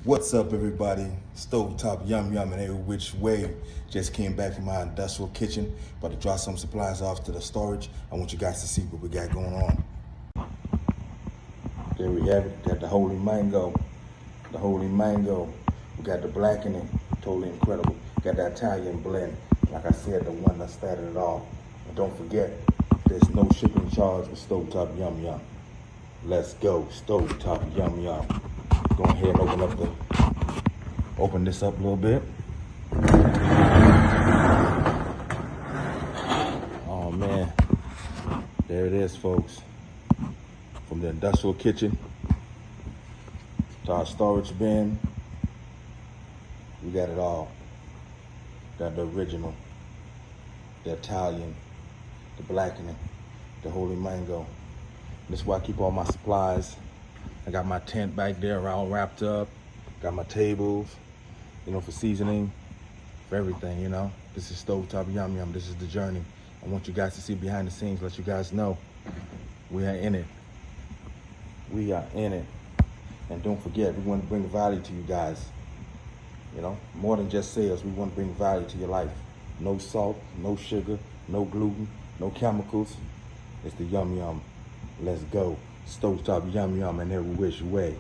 What's up, everybody? Stovetopyumyum in every which way. Just came back from my industrial kitchen, about to drop some supplies off to the storage. I want you guys to see what we got going on. There we have it. Got the holy mango. The holy mango. We got the blackening. Totally incredible. Got the Italian blend. Like I said, the one that started it all. And don't forget, there's no shipping charge with Stovetopyumyum. Let's go, Stovetopyumyum. Go ahead and open this up a little bit. Oh man, there it is, folks. From the industrial kitchen to our storage bin, we got it all. Got the original, the Italian, the blackening, the holy mango. This is where I keep all my supplies. I got my tent back there all wrapped up. Got my tables, for seasoning, for everything, This is Stovetopyumyum. This is the journey. I want you guys to see behind the scenes, let you guys know we are in it. We are in it. And don't forget, we want to bring value to you guys. More than just sales, we want to bring value to your life. No salt, no sugar, no gluten, no chemicals. It's the yum yum. Let's go. Stovetopyumyum in every which way.